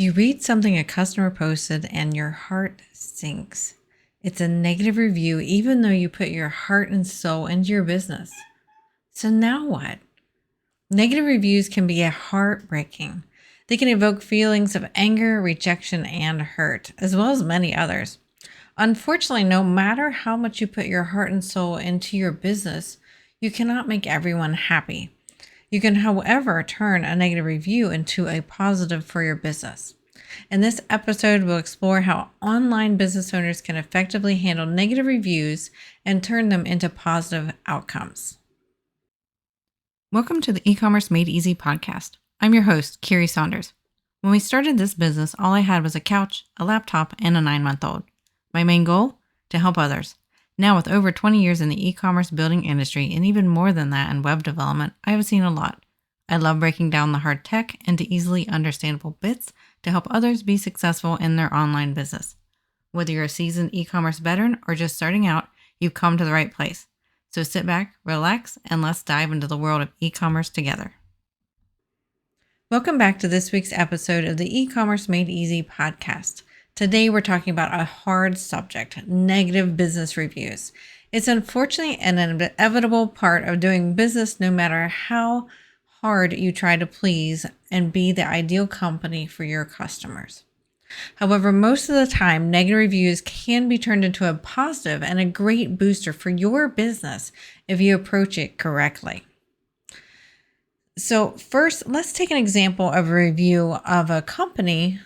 You read something a customer posted and your heart sinks. It's a negative review, even though you put your heart and soul into your business. So now what? Negative reviews can be heartbreaking. They can evoke feelings of anger, rejection, and hurt, as well as many others. Unfortunately, no matter how much you put your heart and soul into your business, you cannot make everyone happy. You can, however, turn a negative review into a positive for your business. In this episode, we'll explore how online business owners can effectively handle negative reviews and turn them into positive outcomes. Welcome to the E-commerce Made Easy podcast. I'm your host, Kiri Saunders. When we started this business, all I had was a couch, a laptop, and a 9-month-old. My main goal? To help others. Now, with over 20 years in the e-commerce building industry and even more than that in web development, I have seen a lot. I love breaking down the hard tech into easily understandable bits to help others be successful in their online business. Whether you're a seasoned e-commerce veteran or just starting out, you've come to the right place. So sit back, relax, and let's dive into the world of e-commerce together. Welcome back to this week's episode of the E-commerce Made Easy podcast. Today we're talking about a hard subject, negative business reviews. It's unfortunately an inevitable part of doing business no matter how hard you try to please and be the ideal company for your customers. However, most of the time, negative reviews can be turned into a positive and a great booster for your business if you approach it correctly. So first, let's take an example of a review of a company.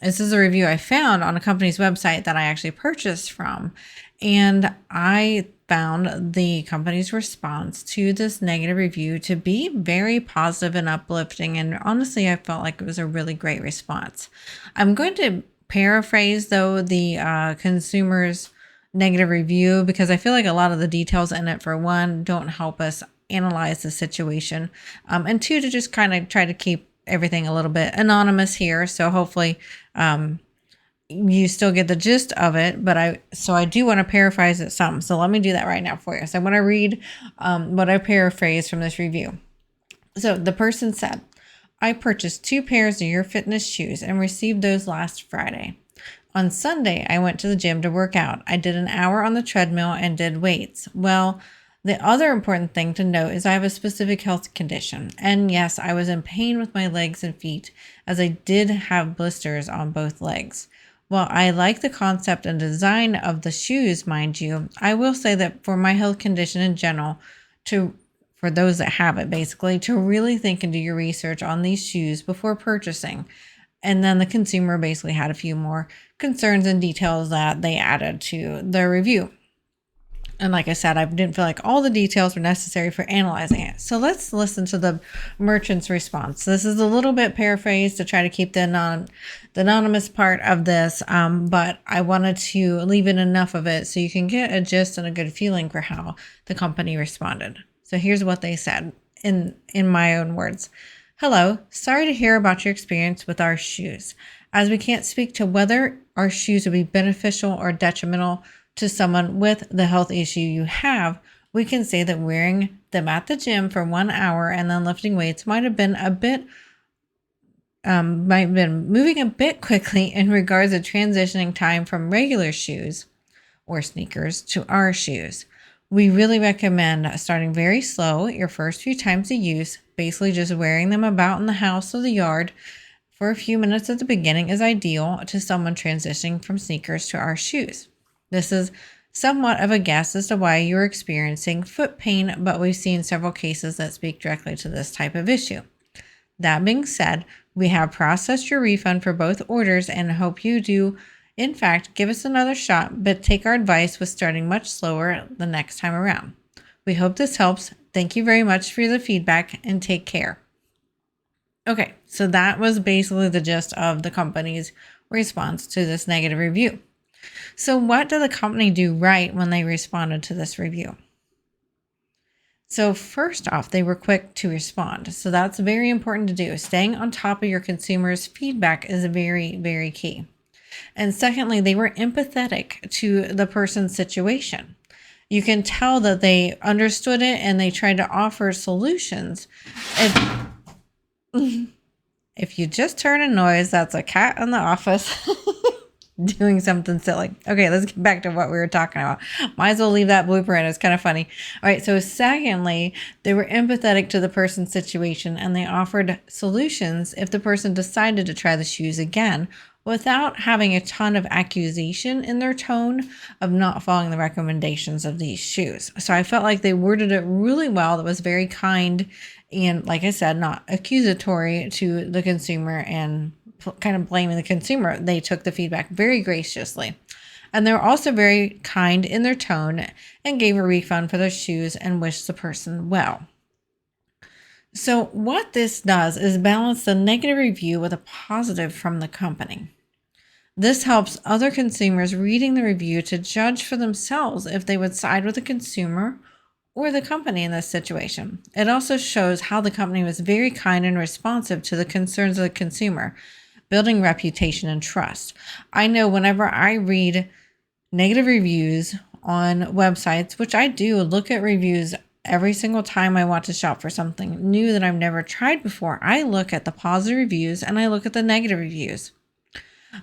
This is a review I found on a company's website that I actually purchased from. And I found the company's response to this negative review to be very positive and uplifting. And honestly, I felt like it was a really great response. I'm going to paraphrase, though, the consumer's negative review because I feel like a lot of the details in it, for one, don't help us analyze the situation. And two, to just kind of try to keep everything a little bit anonymous here. So hopefully, you still get the gist of it, but I do want to paraphrase it some. So let me do that right now for you. So I'm going to read what I paraphrased from this review. So the person said, I purchased 2 pairs of your fitness shoes and received those last Friday. On Sunday, I went to the gym to work out. I did an hour on the treadmill and did weights. Well, the other important thing to note is I have a specific health condition. And yes, I was in pain with my legs and feet as I did have blisters on both legs. While I like the concept and design of the shoes, mind you, I will say that for my health condition in general, for those that have it basically, to really think and do your research on these shoes before purchasing. And then the consumer basically had a few more concerns and details that they added to the review. And like I said, I didn't feel like all the details were necessary for analyzing it. So let's listen to the merchant's response. This is a little bit paraphrased to try to keep the anonymous part of this, but I wanted to leave in enough of it so you can get a gist and a good feeling for how the company responded. So here's what they said in my own words. Hello, sorry to hear about your experience with our shoes. As we can't speak to whether our shoes would be beneficial or detrimental to someone with the health issue you have, we can say that wearing them at the gym for 1 hour and then lifting weights might have been moving a bit quickly in regards to transitioning time from regular shoes or sneakers to our shoes. We really recommend starting very slow your first few times of use, basically just wearing them about in the house or the yard for a few minutes at the beginning is ideal to someone transitioning from sneakers to our shoes. This is somewhat of a guess as to why you're experiencing foot pain, but we've seen several cases that speak directly to this type of issue. That being said, we have processed your refund for both orders and hope you do, in fact, give us another shot, but take our advice with starting much slower the next time around. We hope this helps. Thank you very much for the feedback and take care. Okay, so that was basically the gist of the company's response to this negative review. So what did the company do right when they responded to this review? So first off, they were quick to respond. So that's very important to do. Staying on top of your consumers' feedback is very, very key. And secondly, they were empathetic to the person's situation. You can tell that they understood it and they tried to offer solutions. If you just heard a noise, that's a cat in the office doing something silly. Okay, let's get back to what we were talking about. Might as well leave that blooper in. It's kind of funny. All right, so secondly, they were empathetic to the person's situation and they offered solutions if the person decided to try the shoes again without having a ton of accusation in their tone of not following the recommendations of these shoes. So I felt like they worded it really well. That was very kind and, like I said, not accusatory to the consumer and kind of blaming the consumer. They took the feedback very graciously. And they were also very kind in their tone and gave a refund for their shoes and wished the person well. So what this does is balance the negative review with a positive from the company. This helps other consumers reading the review to judge for themselves if they would side with the consumer or the company in this situation. It also shows how the company was very kind and responsive to the concerns of the consumer, building reputation and trust. I know whenever I read negative reviews on websites, which I do look at reviews every single time I want to shop for something new that I've never tried before, I look at the positive reviews and I look at the negative reviews.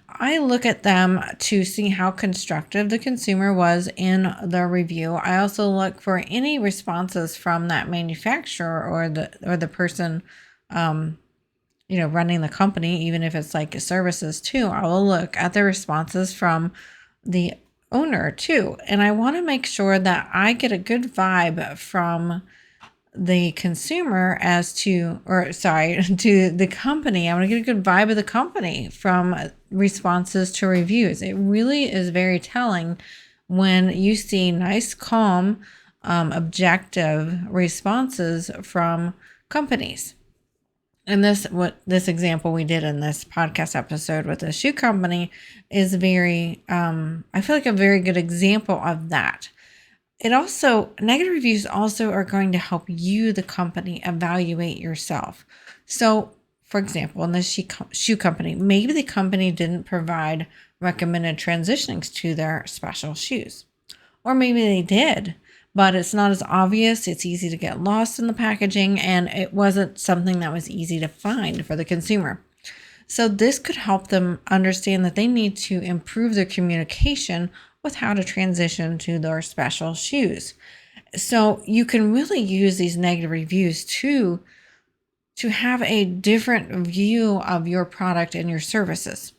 I look at them to see how constructive the consumer was in the review. I also look for any responses from that manufacturer or the person, running the company, even if it's like services too. I will look at the responses from the owner too, and I want to make sure that I get a good vibe from the consumer to the company. I want to get a good vibe of the company from responses to reviews. It really is very telling when you see nice, calm, objective responses from companies. And this example we did in this podcast episode with the shoe company is very, I feel like a very good example of that. Negative reviews also are going to help you, the company, evaluate yourself. So, for example, in this shoe company, maybe the company didn't provide recommended transitionings to their special shoes. Or maybe they did, but it's not as obvious. It's easy to get lost in the packaging, and it wasn't something that was easy to find for the consumer. So this could help them understand that they need to improve their communication with how to transition to their special shoes. So you can really use these negative reviews to have a different view of your product and your services.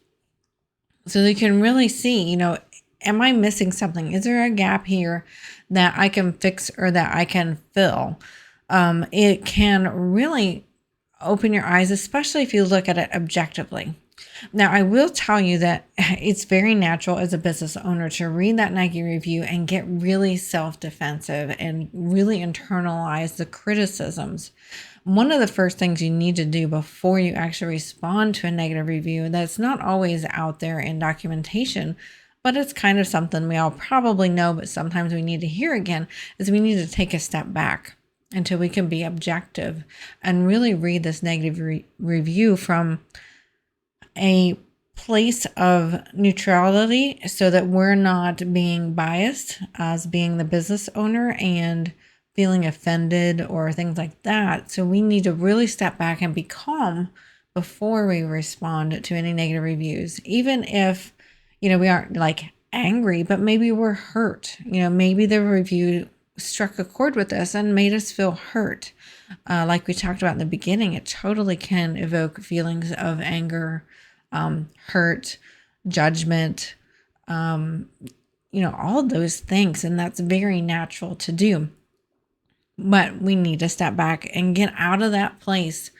So they can really see, am I missing something? Is there a gap here that I can fix or that I can fill? It can really open your eyes, especially if you look at it objectively. Now, I will tell you that it's very natural as a business owner to read that negative review and get really self-defensive and really internalize the criticisms. One of the first things you need to do before you actually respond to a negative review that's not always out there in documentation, but it's kind of something we all probably know, but sometimes we need to hear again, is we need to take a step back until we can be objective and really read this negative review from a place of neutrality so that we're not being biased as being the business owner and feeling offended or things like that. So we need to really step back and be calm before we respond to any negative reviews, even if, we aren't like angry, but maybe we're hurt. Maybe the review struck a chord with us and made us feel hurt. Like we talked about in the beginning, it totally can evoke feelings of anger, hurt, judgment, all those things. And that's very natural to do. But we need to step back and get out of that place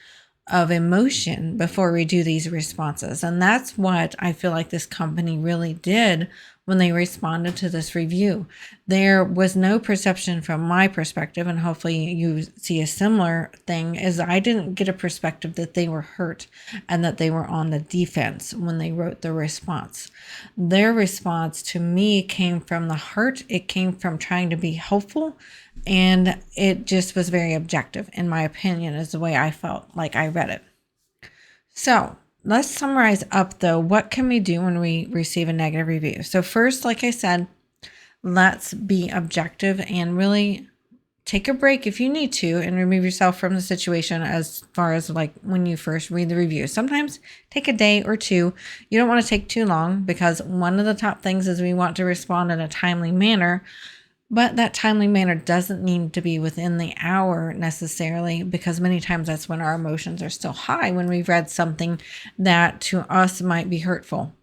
of emotion before we do these responses. And that's what I feel like this company really did when they responded to this review. There was no perception from my perspective, and hopefully you see a similar thing, is I didn't get a perspective that they were hurt and that they were on the defense when they wrote the response. Their response to me came from the heart. It came from trying to be helpful, and it just was very objective, in my opinion, is the way I felt like I read it. So let's summarize up, though. What can we do when we receive a negative review? So first, like I said, let's be objective and really take a break if you need to and remove yourself from the situation as far as like when you first read the review. Sometimes take a day or two. You don't want to take too long because one of the top things is we want to respond in a timely manner, but that timely manner doesn't need to be within the hour necessarily, because many times that's when our emotions are still high when we've read something that to us might be hurtful.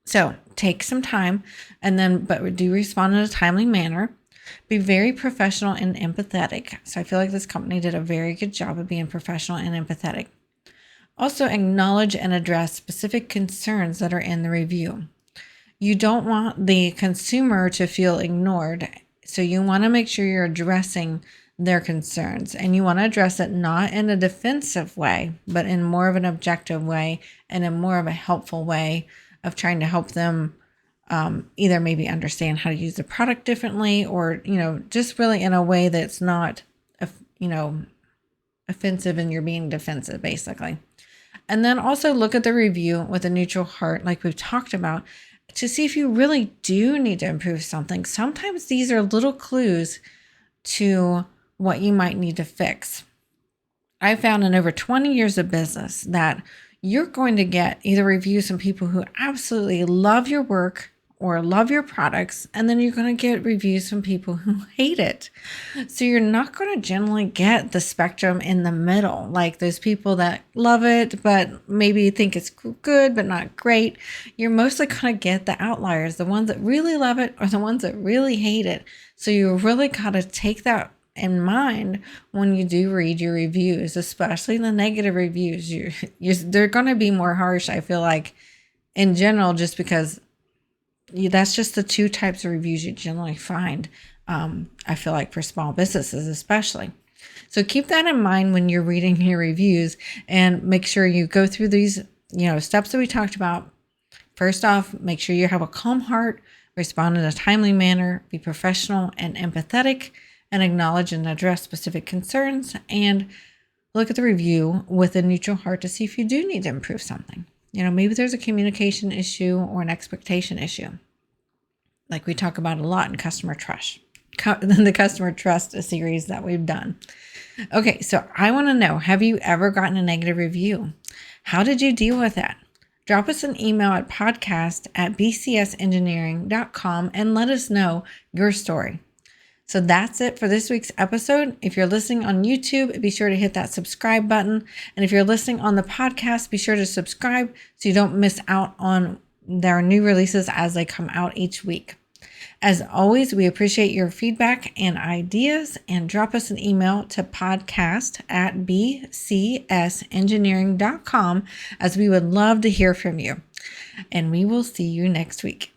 So take some time but do respond in a timely manner. Be very professional and empathetic. So I feel like this company did a very good job of being professional and empathetic. Also acknowledge and address specific concerns that are in the review. You don't want the consumer to feel ignored. So you want to make sure you're addressing their concerns, and you want to address it not in a defensive way, but in more of an objective way and in more of a helpful way of trying to help them either maybe understand how to use the product differently, or, just really in a way that's not, offensive and you're being defensive, basically. And then also look at the review with a neutral heart, like we've talked about, to see if you really do need to improve something. Sometimes these are little clues to what you might need to fix. I found in over 20 years of business that you're going to get either reviews from people who absolutely love your work or love your products, and then you're going to get reviews from people who hate it. So you're not going to generally get the spectrum in the middle, like those people that love it, but maybe think it's good, but not great. You're mostly going to get the outliers, the ones that really love it or the ones that really hate it. So you really got to take that in mind when you do read your reviews, especially the negative reviews. They're going to be more harsh, I feel like, in general, just because that's just the two types of reviews you generally find, I feel like, for small businesses especially. So keep that in mind when you're reading your reviews, and make sure you go through these steps that we talked about. First off, make sure you have a calm heart, respond in a timely manner, be professional and empathetic, and acknowledge and address specific concerns, and look at the review with a neutral heart to see if you do need to improve something. Maybe there's a communication issue or an expectation issue, like we talk about a lot in customer trust, the customer trust series that we've done. Okay, so I want to know, have you ever gotten a negative review? How did you deal with that? Drop us an email at podcast@bcsengineering.com and let us know your story. So that's it for this week's episode. If you're listening on YouTube, be sure to hit that subscribe button. And if you're listening on the podcast, be sure to subscribe so you don't miss out on their new releases as they come out each week. As always, we appreciate your feedback and ideas, and drop us an email to podcast@bcsengineering.com, as we would love to hear from you. And we will see you next week.